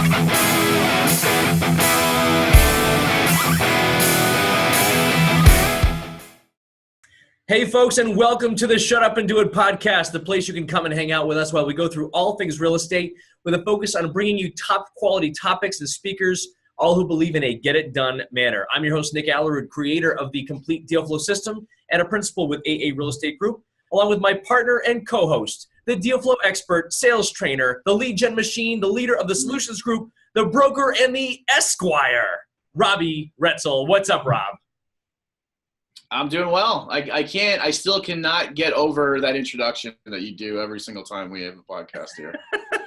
Hey folks, and welcome to the Shut Up and Do It podcast, the place you can come and hang out with us while we go through all things real estate with a focus on bringing you top quality topics and speakers, all who believe in a get it done manner. I'm your host, Nick Allerud, creator of the Complete Deal Flow System and a principal with AA Real Estate Group, along with my partner and co-host, the Deal Flow expert, sales trainer, the lead gen machine, the leader of the Solutions Group, the broker, and the Esquire, Robbie Retzel. What's up, Rob? I'm doing well. I still cannot get over that introduction that you do every single time we have a podcast here.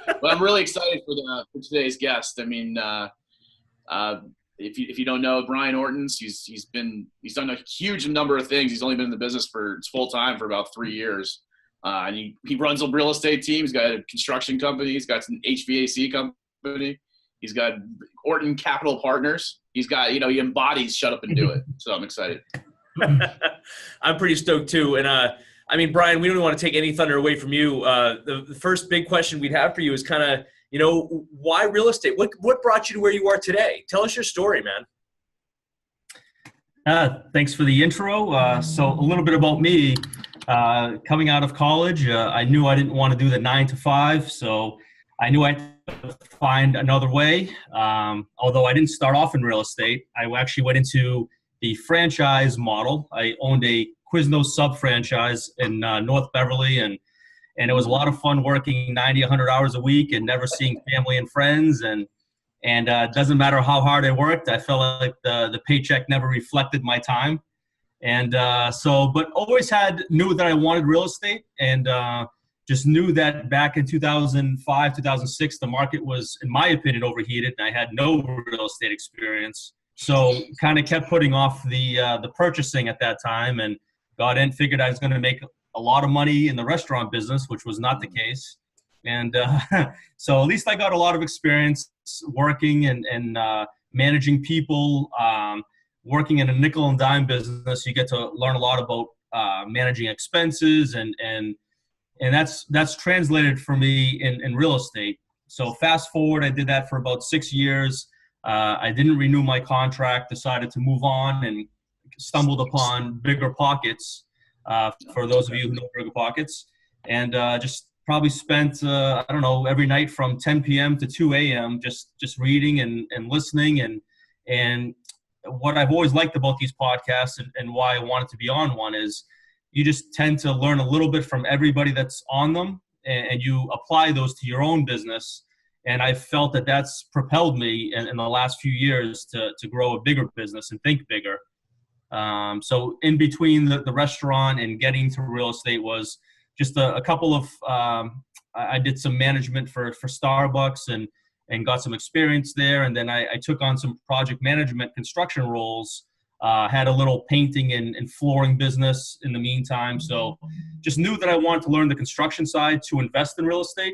But I'm really excited for today's guest. I mean, if you don't know Brian Ortins, he's done a huge number of things. He's only been in the business full time for about 3 years, and he runs a real estate team. He's got a construction company. He's got an HVAC company. He's got Orton Capital Partners. He's got he embodies Shut Up and Do It. So I'm excited. I'm pretty stoked too. And I mean, Brian, we don't want to take any thunder away from you. The first big question we'd have for you is kind of, why real estate? What brought you to where you are today? Tell us your story, man. Thanks for the intro. So a little bit about me. Coming out of college, I knew I didn't want to do the 9 to 5. So I knew I had to find another way. Although I didn't start off in real estate, I actually went into the franchise model. I owned a Quiznos sub-franchise in North Beverly, and it was a lot of fun working 90, 100 hours a week and never seeing family and friends. And it doesn't matter how hard I worked, I felt like the paycheck never reflected my time. And but always knew that I wanted real estate, and just knew that back in 2005, 2006, the market was, in my opinion, overheated, and I had no real estate experience. So kind of kept putting off the purchasing at that time, and got in, figured I was going to make a lot of money in the restaurant business, which was not the case. And so at least I got a lot of experience working and managing people, working in a nickel and dime business. You get to learn a lot about managing expenses, and that's translated for me in real estate. So fast forward, I did that for about 6 years. I didn't renew my contract, decided to move on, and stumbled upon Bigger Pockets, for those of you who know Bigger Pockets, and just probably spent, every night from 10 p.m. to 2 a.m. just reading and listening. And what I've always liked about these podcasts and why I wanted to be on one is you just tend to learn a little bit from everybody that's on them, and you apply those to your own business. And I felt that that's propelled me in the last few years to grow a bigger business and think bigger. So in between the restaurant and getting to real estate was just a couple of, I did some management for Starbucks and got some experience there. And then I took on some project management construction roles, had a little painting and flooring business in the meantime. So just knew that I wanted to learn the construction side to invest in real estate.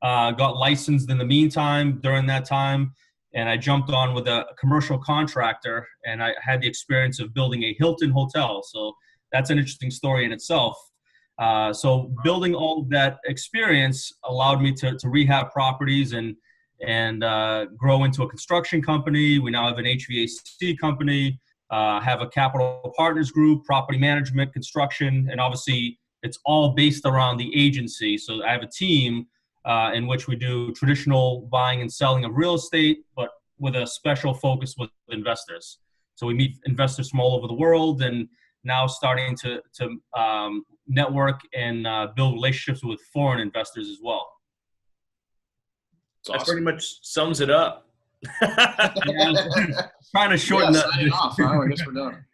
Got licensed in the meantime during that time, and I jumped on with a commercial contractor, and I had the experience of building a Hilton hotel. So that's an interesting story in itself. So building all of that experience allowed me to rehab properties and grow into a construction company. We now have an HVAC company, have a capital partners group, property management, construction, and obviously it's all based around the agency. So I have a team in which we do traditional buying and selling of real estate, but with a special focus with investors. So we meet investors from all over the world, and now starting to network and build relationships with foreign investors as well. That pretty much sums it up. Trying to shorten that. Signing off, huh? I guess we're done.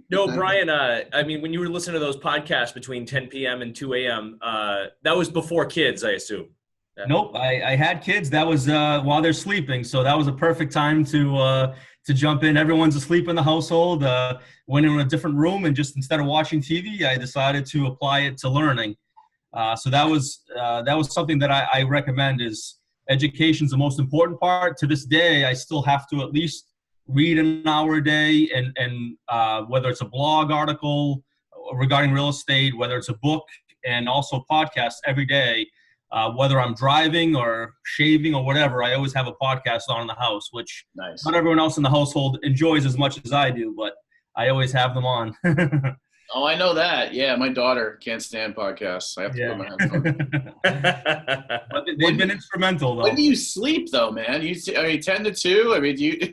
No, Brian, I mean, when you were listening to those podcasts between 10 p.m. and 2 a.m., that was before kids, I assume. Nope, I had kids. That was while they're sleeping, so that was a perfect time to jump in. Everyone's asleep in the household. Went in a different room, and just instead of watching TV, I decided to apply it to learning. So that was something that I recommend. Is education's the most important part. To this day, I still have to at least read an hour a day, and whether it's a blog article regarding real estate, whether it's a book, and also podcasts every day. whether I'm driving or shaving or whatever, I always have a podcast on in the house, which Nice. not everyone else in the household enjoys as much as I do, but I always have them on. Oh, I know that. Yeah, my daughter can't stand podcasts. I have to put my headphones. But they've been instrumental, though. When do you sleep, though, man? 10 to 2? I mean, do you?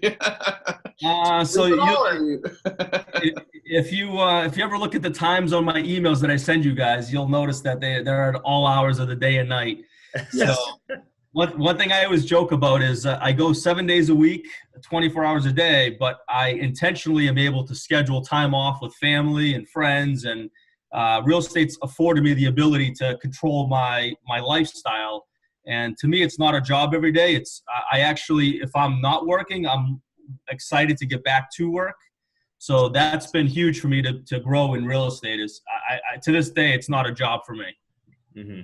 If you ever look at the times on my emails that I send you guys, you'll notice that they're at all hours of the day and night. Yes. So one thing I always joke about is I go 7 days a week, 24 hours a day, but I intentionally am able to schedule time off with family and friends, and real estate's afforded me the ability to control my lifestyle. And to me, it's not a job every day. I actually, if I'm not working, I'm excited to get back to work. So that's been huge for me to grow in real estate. Is to this day, it's not a job for me. Mm-hmm.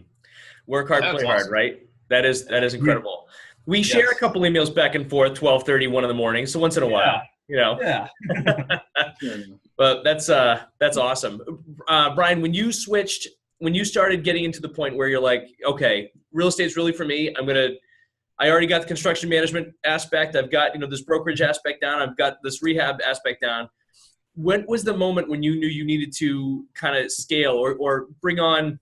Work hard, That's play awesome. hard, right? That is incredible. We share a couple emails back and forth, 12:30, 1 in the morning. So once in a while, Yeah. But that's awesome. Brian, when you started getting into the point where you're like, okay, real estate's really for me. I already got the construction management aspect. I've got, this brokerage aspect down. I've got this rehab aspect down. When was the moment when you knew you needed to kind of scale or bring on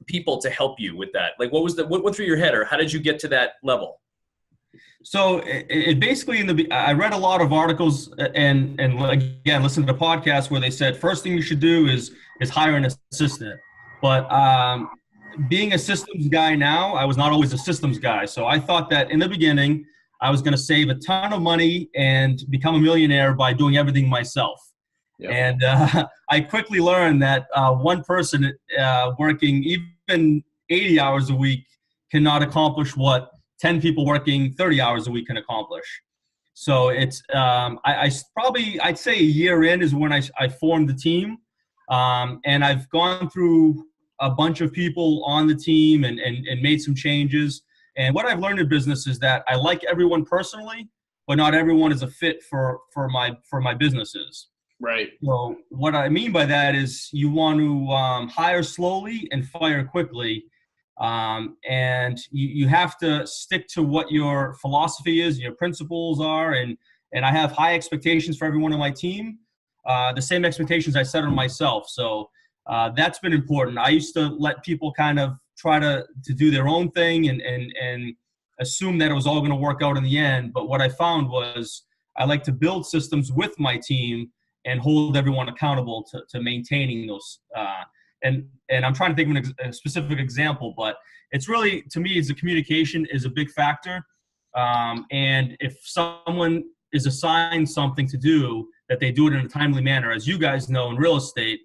people to help you with that? Like, what went through your head, or how did you get to that level? So it basically, I read a lot of articles and again, listened to podcasts where they said, first thing you should do is hire an assistant. But being a systems guy now, I was not always a systems guy. So I thought that in the beginning, I was going to save a ton of money and become a millionaire by doing everything myself. Yep. And I quickly learned that one person working even 80 hours a week cannot accomplish what 10 people working 30 hours a week can accomplish. So it's I'd say a year in is when I formed the team. And I've gone through a bunch of people on the team and made some changes. And what I've learned in business is that I like everyone personally, but not everyone is a fit for my businesses. Right. So what I mean by that is you want to hire slowly and fire quickly. And you have to stick to what your philosophy is, your principles are. And I have high expectations for everyone on my team. The same expectations I set on myself. So that's been important. I used to let people kind of try to do their own thing and assume that it was all going to work out in the end. But what I found was I like to build systems with my team and hold everyone accountable to maintaining those. And I'm trying to think of a specific example, but it's really, to me, the communication is a big factor. And if someone is assigned something to do, that they do it in a timely manner. As you guys know, in real estate,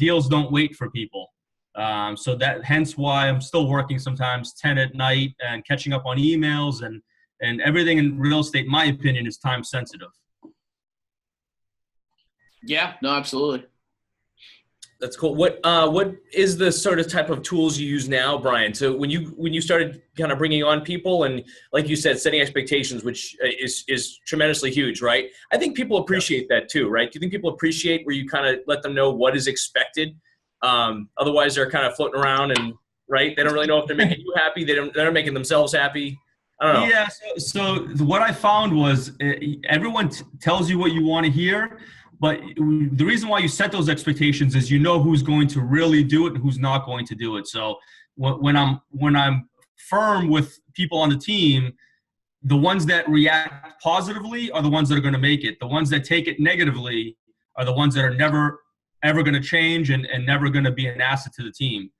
deals don't wait for people. So hence why I'm still working sometimes 10 at night and catching up on emails and everything in real estate, in my opinion, is time sensitive. Yeah, no, absolutely. That's cool. What is the sort of type of tools you use now, Brian? So when you started kind of bringing on people and, like you said, setting expectations, which is tremendously huge, right? I think people appreciate that too, right? Do you think people appreciate where you kind of let them know what is expected? Otherwise, they're kind of floating around and, right? They don't really know if they're making you happy. They're not making themselves happy. I don't know. Yeah. So what I found was everyone tells you what you want to hear. But the reason why you set those expectations is you know who's going to really do it and who's not going to do it. So when I'm firm with people on the team, the ones that react positively are the ones that are going to make it. The ones that take it negatively are the ones that are never, ever going to change and never going to be an asset to the team.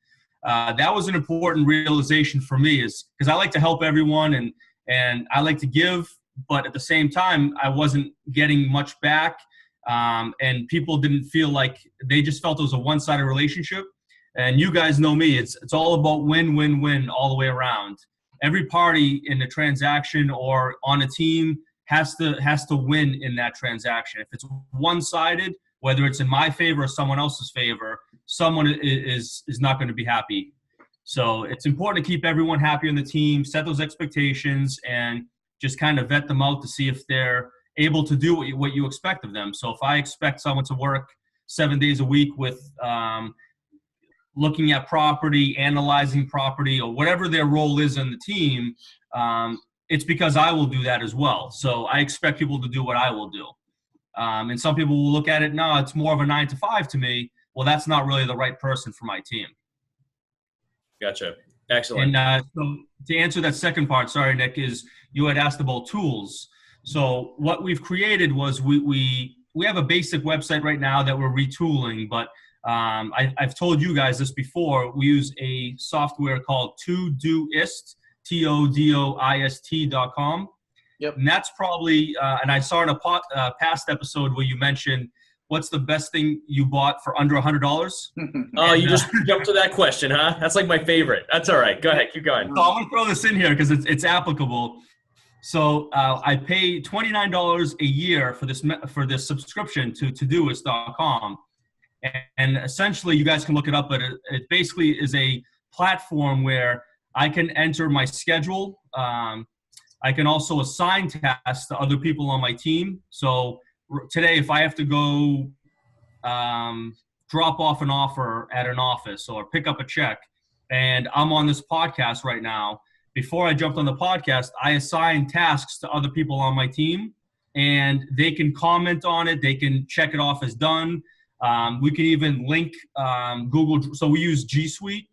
That was an important realization for me, is because I like to help everyone and I like to give, but at the same time, I wasn't getting much back. And people didn't feel like, they just felt it was a one-sided relationship. And you guys know me, it's all about win, win, win all the way around. Every party in the transaction or on a team has to win in that transaction. If it's one-sided, whether it's in my favor or someone else's favor, someone is not going to be happy. So it's important to keep everyone happy on the team, set those expectations, and just kind of vet them out to see if they're able to do what you expect of them. So if I expect someone to work 7 days a week with looking at property, analyzing property, or whatever their role is in the team, it's because I will do that as well. So I expect people to do what I will do. And some people will look at it, no, it's more of a 9 to 5 to me. Well, that's not really the right person for my team. Gotcha. Excellent. And so to answer that second part, sorry, Nick, is you had asked about tools. So what we've created was we have a basic website right now that we're retooling, but I've told you guys this before. We use a software called Todoist, Todoist.com. Yep. And that's probably, and I saw in a past episode where you mentioned, what's the best thing you bought for under $100? Oh, you just jumped to that question, huh? That's like my favorite. That's all right. Go ahead. Keep going. So I'm going to throw this in here because it's applicable. So I pay $29 a year for this subscription to Todoist.com. And essentially, you guys can look it up, but it basically is a platform where I can enter my schedule. I can also assign tasks to other people on my team. So today, if I have to go drop off an offer at an office or pick up a check, and I'm on this podcast right now, before I jumped on the podcast, I assign tasks to other people on my team, and they can comment on it. They can check it off as done. We can even link Google. So we use G Suite.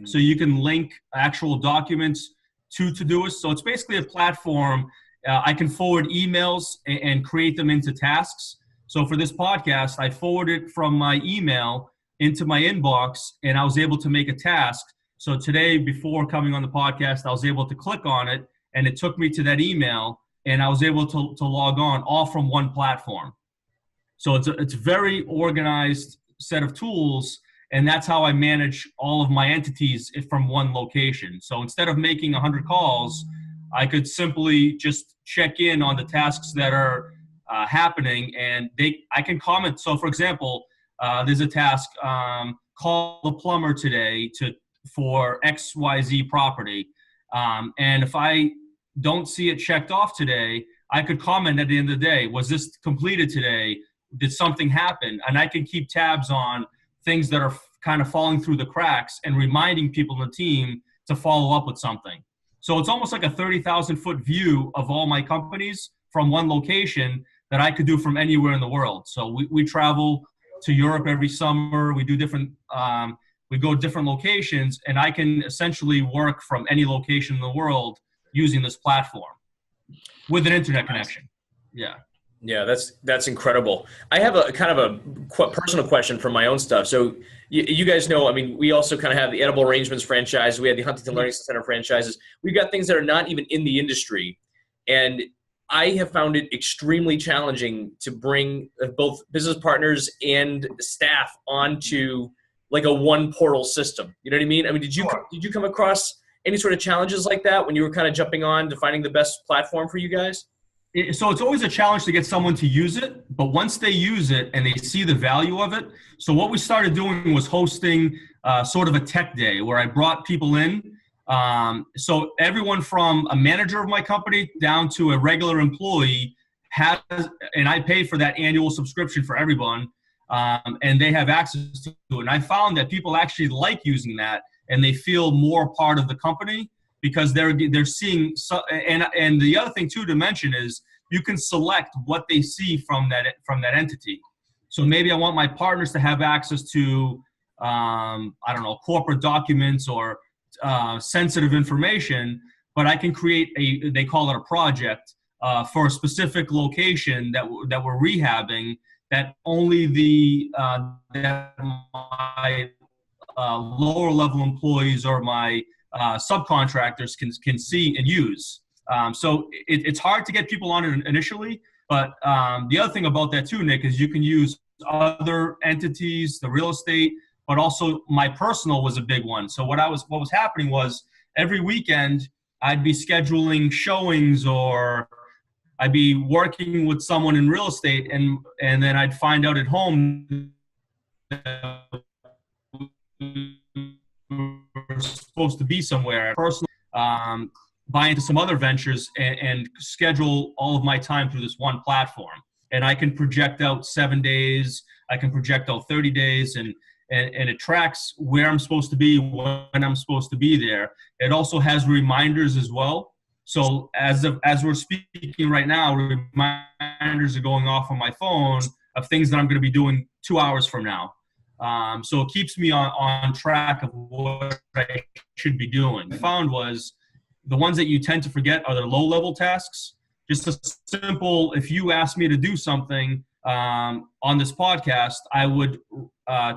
So you can link actual documents to Todoist. So it's basically a platform. I can forward emails and create them into tasks. So for this podcast, I forwarded from my email into my inbox, and I was able to make a task. So today, before coming on the podcast, I was able to click on it, and it took me to that email, and I was able to log on all from one platform. So it's a very organized set of tools, and that's how I manage all of my entities from one location. So instead of making 100 calls, I could simply just check in on the tasks that are happening, and I can comment. So for example, there's a task, call the plumber today for XYZ property. And if I don't see it checked off today, I could comment at the end of the day, was this completed today? Did something happen? And I can keep tabs on things that are kind of falling through the cracks and reminding people in the team to follow up with something. So it's almost like a 30,000-foot view of all my companies from one location that I could do from anywhere in the world. So we travel to Europe every summer. We do we go to different locations, and I can essentially work from any location in the world using this platform with an internet connection. Yeah. Yeah, that's incredible. I have a kind of a personal question from my own stuff. So you guys know, I mean, we also kind of have the Edible Arrangements franchise. We have the Huntington Learning Center franchises. We've got things that are not even in the industry. And I have found it extremely challenging to bring both business partners and staff onto like a one portal system. You know what I mean? I mean, did you come across any sort of challenges like that when you were kind of jumping on to finding the best platform for you guys? So it's always a challenge to get someone to use it, but once they use it and they see the value of it. So what we started doing was hosting sort of a tech day where I brought people in. So everyone from a manager of my company down to a regular employee has, and I pay for that annual subscription for everyone, and they have access to it. And I found that people actually like using that, and they feel more part of the company, because they're seeing, and the other thing too to mention is you can select what they see from that entity. So maybe I want my partners to have access to, I don't know, corporate documents or sensitive information, but I can create they call it a project for a specific location that we're rehabbing, that only that my lower level employees or my subcontractors can see and use. So it's hard to get people on it initially, but the other thing about that too, Nick, is you can use other entities, the real estate, but also my personal was a big one. So what was happening was every weekend I'd be scheduling showings, or I'd be working with someone in real estate, and then I'd find out at home we're supposed to be somewhere personally, buy into some other ventures and schedule all of my time through this one platform. And I can project out 7 days, I can project out 30 days. and it tracks where I'm supposed to be, when I'm supposed to be there. It also has reminders as well. So as we're speaking right now, reminders are going off on my phone of things that I'm going to be doing 2 hours from now. So it keeps me on track of what I should be doing. What I found was the ones that you tend to forget are the low-level tasks. Just a simple, if you ask me to do something on this podcast, I would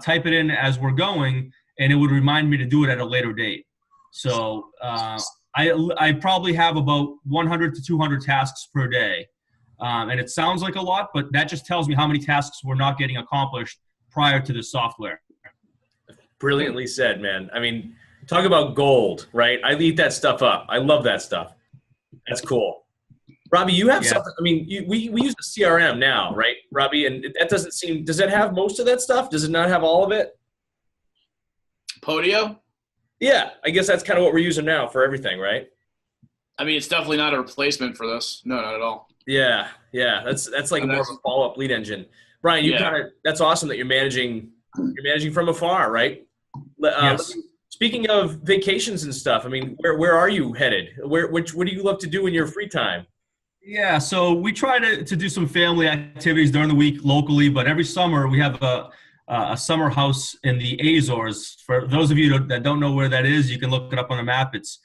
type it in as we're going, and it would remind me to do it at a later date. So I probably have about 100 to 200 tasks per day. And it sounds like a lot, but that just tells me how many tasks we're not getting accomplished prior to the software. Brilliantly said, man. I mean, talk about gold, right? I eat that stuff up. I love that stuff. That's cool. Robbie, you have something. I mean, we use a CRM now, right, Robbie? And that doesn't seem – does it have most of that stuff? Does it not have all of it? Podio? Yeah, I guess that's kind of what we're using now for everything, right? I mean, it's definitely not a replacement for this. No, not at all. Yeah. That's like more of a follow-up lead engine. Brian, you that's awesome that you're managing from afar, right? Yes. Speaking of vacations and stuff, I mean, where are you headed? What do you love to do in your free time? Yeah, so we try to do some family activities during the week locally, but every summer we have a summer house in the Azores. For those of you that don't know where that is, you can look it up on a map. It's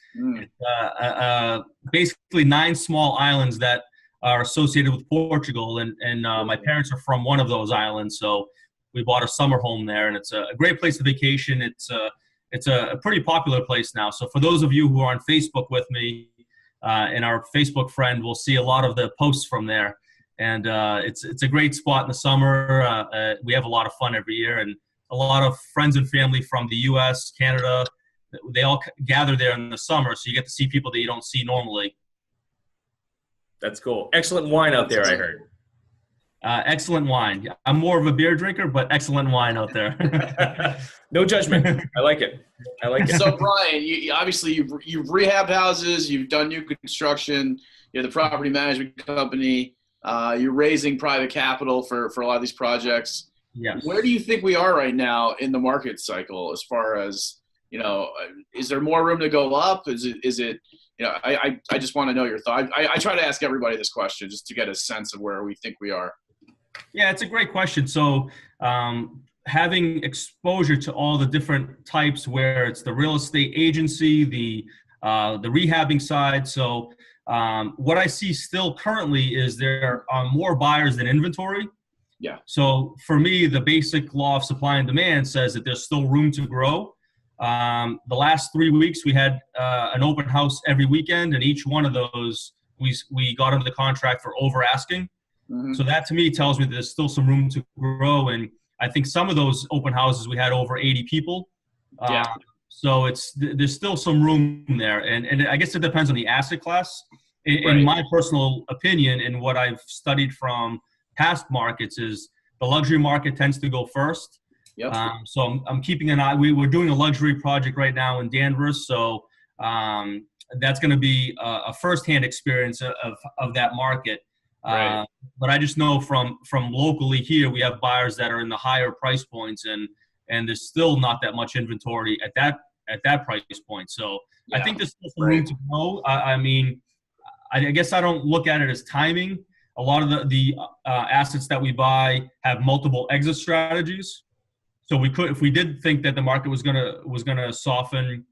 basically 9 small islands that are associated with Portugal, and my parents are from one of those islands, so we bought a summer home there, and it's a great place to vacation. It's a pretty popular place now. So for those of you who are on Facebook with me, and our Facebook friend will see a lot of the posts from there, and it's a great spot in the summer. We have a lot of fun every year, and a lot of friends and family from the U.S., Canada, they all gather there in the summer, so you get to see people that you don't see normally. That's cool. Excellent wine out there, I heard. Excellent wine. I'm more of a beer drinker, but excellent wine out there. No judgment. I like it. So, Brian, you've rehabbed houses, you've done new construction, you're the property management company, you're raising private capital for a lot of these projects. Yes. Where do you think we are right now in the market cycle as far as, is there more room to go up? Is it I just want to know your thought. I try to ask everybody this question just to get a sense of where we think we are. Yeah, it's a great question. So having exposure to all the different types, where it's the real estate agency, the rehabbing side. So what I see still currently is there are more buyers than inventory. Yeah. So for me, the basic law of supply and demand says that there's still room to grow. The last 3 weeks, we had an open house every weekend, and each one of those we got under the contract for over asking. Mm-hmm. So that to me tells me that there's still some room to grow, and I think some of those open houses we had over 80 people. So there's still some room there, and I guess it depends on the asset class. In my personal opinion, and what I've studied from past markets, is the luxury market tends to go first. Yep. So I'm keeping an eye. We're doing a luxury project right now in Danvers, so that's going to be a firsthand experience of that market. Right. But I just know from locally here, we have buyers that are in the higher price points, and there's still not that much inventory at that price point. So I think there's still some room to grow. I mean, I guess I don't look at it as timing. A lot of the assets that we buy have multiple exit strategies. So we could, if we did think that the market was gonna soften,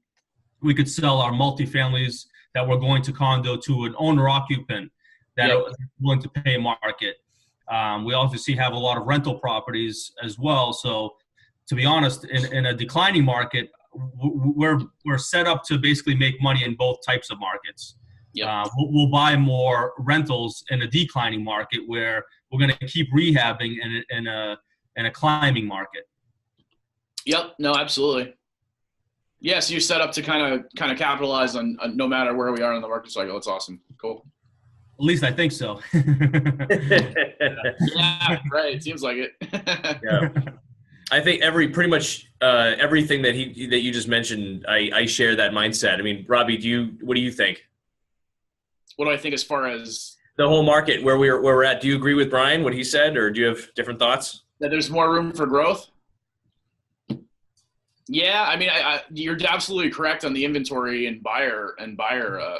we could sell our multifamilies that we're going to condo to an owner occupant that are willing to pay market. We obviously have a lot of rental properties as well. So to be honest, in a declining market, we're set up to basically make money in both types of markets. Yep. We'll buy more rentals in a declining market, where we're going to keep rehabbing in a climbing market. Yep. No, absolutely. Yeah, so you're set up to kind of capitalize on no matter where we are in the market cycle. It's awesome. Cool. At least I think so. Yeah, right. It seems like it. Yeah. I think pretty much everything that you just mentioned, I share that mindset. I mean, Robbie, what do you think? What do I think as far as the whole market where we're at? Do you agree with Brian, what he said, or do you have different thoughts? That there's more room for growth? Yeah, I mean, you're absolutely correct on the inventory and buyer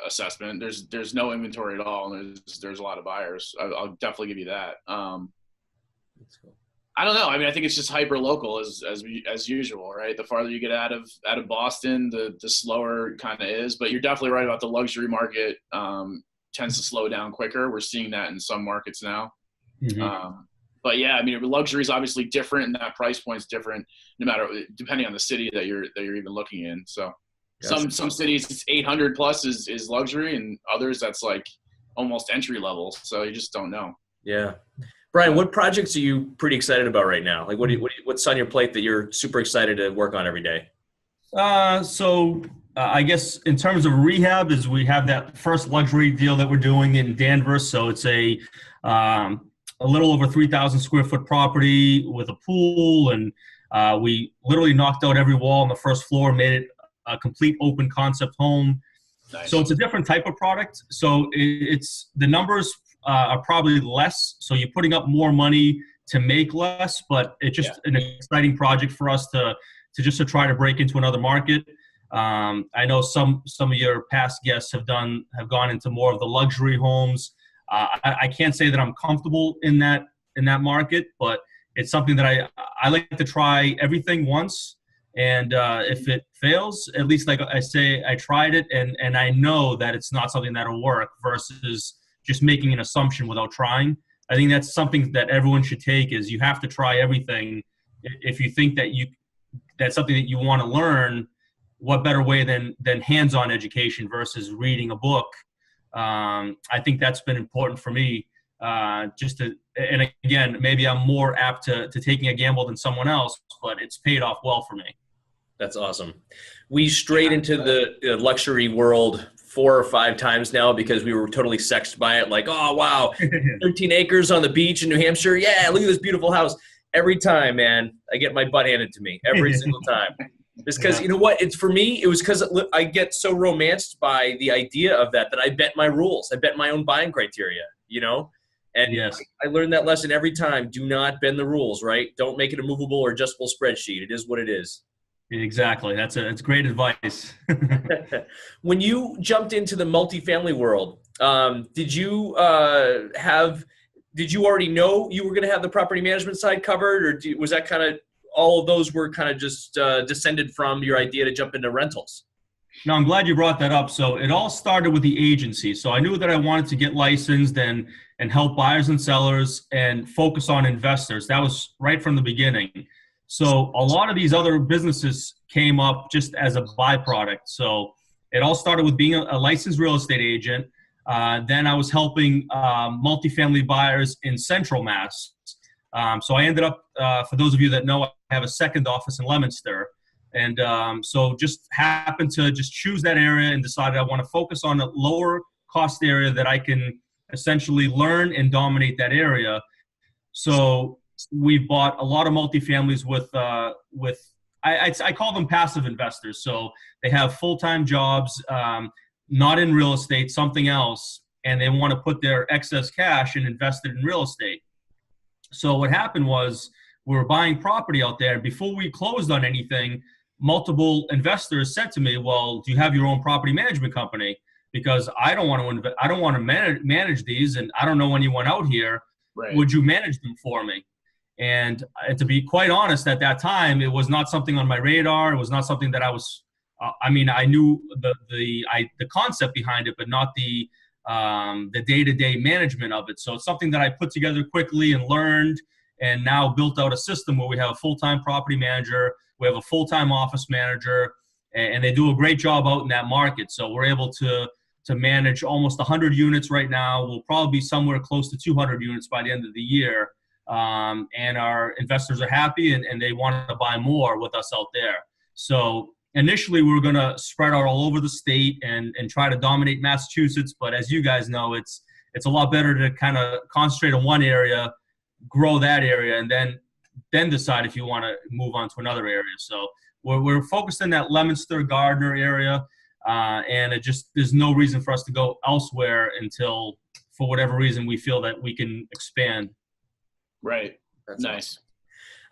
assessment. There's no inventory at all, and there's a lot of buyers. I'll definitely give you that. That's cool. I don't know. I mean, I think it's just hyper local as usual, right? The farther you get out of Boston, the slower it kind of is. But you're definitely right about the luxury market tends to slow down quicker. We're seeing that in some markets now. Mm-hmm. But yeah, I mean, luxury is obviously different, and that price point is different, no matter depending on the city that you're even looking in. So some cities it's 800 plus is luxury, and others that's like almost entry level. So you just don't know. Yeah. Brian, what projects are you pretty excited about right now? Like, what's on your plate that you're super excited to work on every day? I guess in terms of rehab, is we have that first luxury deal that we're doing in Danvers. So it's a little over 3,000 square foot property with a pool, and we literally knocked out every wall on the first floor, made it a complete open concept home. Nice. So it's a different type of product. So it's the numbers are probably less. So you're putting up more money to make less, but it's just an exciting project for us to try to break into another market. I know some of your past guests have gone into more of the luxury homes. I can't say that I'm comfortable in that market, but it's something that I like to try everything once. And if it fails, at least like I say, I tried it and I know that it's not something that'll work versus just making an assumption without trying. I think that's something that everyone should take is you have to try everything. If you think that that's something that you want to learn, what better way than hands-on education versus reading a book? I think that's been important for me. And again, maybe I'm more apt to taking a gamble than someone else, but it's paid off well for me. That's awesome. We strayed into the luxury world 4 or 5 times now because we were totally sexed by it. Like, oh, wow, 13 acres on the beach in New Hampshire. Yeah, look at this beautiful house. Every time, man, I get my butt handed to me every single time. Just because, you know what, it's for me, it was because I get so romanced by the idea of that I bet my rules. I bet my own buying criteria, you know? And yes. I learned that lesson every time. Do not bend the rules, right? Don't make it a movable or adjustable spreadsheet. It is what it is. Exactly. It's great advice. When you jumped into the multifamily world, did you already know you were going to have the property management side covered, or was that kind of all of those were kind of just descended from your idea to jump into rentals? No, I'm glad you brought that up. So it all started with the agency. So I knew that I wanted to get licensed and help buyers and sellers and focus on investors. That was right from the beginning. So a lot of these other businesses came up just as a byproduct. So it all started with being a licensed real estate agent. Then I was helping multifamily buyers in Central Mass. So I ended up, for those of you that know, I have a second office in Leominster. And so just happened to just choose that area and decided I want to focus on a lower cost area that I can essentially learn and dominate that area. So we've bought a lot of multifamilies with I call them passive investors. So they have full-time jobs, not in real estate, something else, and they want to put their excess cash and invest it in real estate. So what happened was we were buying property out there. Before we closed on anything, multiple investors said to me, well, do you have your own property management company? Because I don't want to manage these, and I don't know anyone out here. Right. Would you manage them for me? And to be quite honest, at that time, it was not something on my radar. It was not something that I was. I knew the concept behind it, but not the day-to-day management of it. So it's something that I put together quickly and learned, and now built out a system where we have a full-time property manager, we have a full-time office manager, and they do a great job out in that market. So we're able to manage almost 100 units right now. We'll probably be somewhere close to 200 units by the end of the year. And our investors are happy and they want to buy more with us out there. So initially we were going to spread out all over the state and try to dominate Massachusetts. But as you guys know, it's a lot better to kind of concentrate on one area, grow that area, and then decide if you want to move on to another area. So we're focused in that Leominster, Gardner area. And there's no reason for us to go elsewhere until, for whatever reason, we feel that we can expand. Right. That's nice.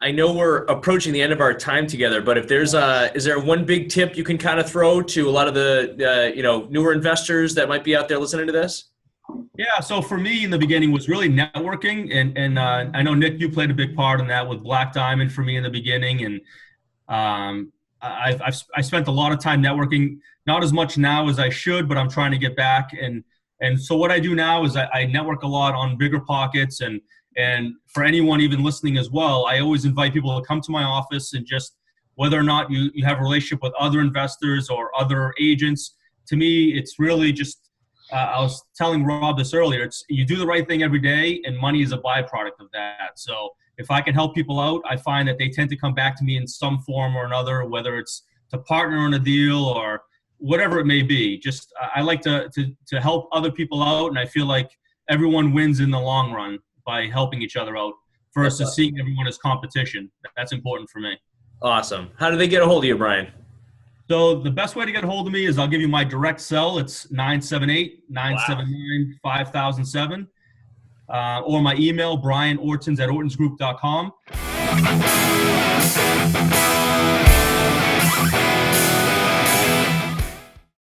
I know we're approaching the end of our time together, but if there's is there one big tip you can kind of throw to a lot of the newer investors that might be out there listening to this? Yeah, so for me in the beginning was really networking, and I know Nick, you played a big part in that with Black Diamond for me in the beginning, and I spent a lot of time networking, not as much now as I should, but I'm trying to get back, and so what I do now is I network a lot on Bigger Pockets, and for anyone even listening as well, I always invite people to come to my office, and just whether or not you have a relationship with other investors or other agents, to me it's really just I was telling Rob this earlier. It's you do the right thing every day, and money is a byproduct of that. So if I can help people out, I find that they tend to come back to me in some form or another, whether it's to partner on a deal or whatever it may be. Just I like to help other people out, and I feel like everyone wins in the long run by helping each other out versus seeing everyone as competition. That's important for me. Awesome. How do they get a hold of you, Brian? So the best way to get a hold of me is I'll give you my direct cell. It's 978-979-5007. Or my email, brianortins@ortinsgroup.com.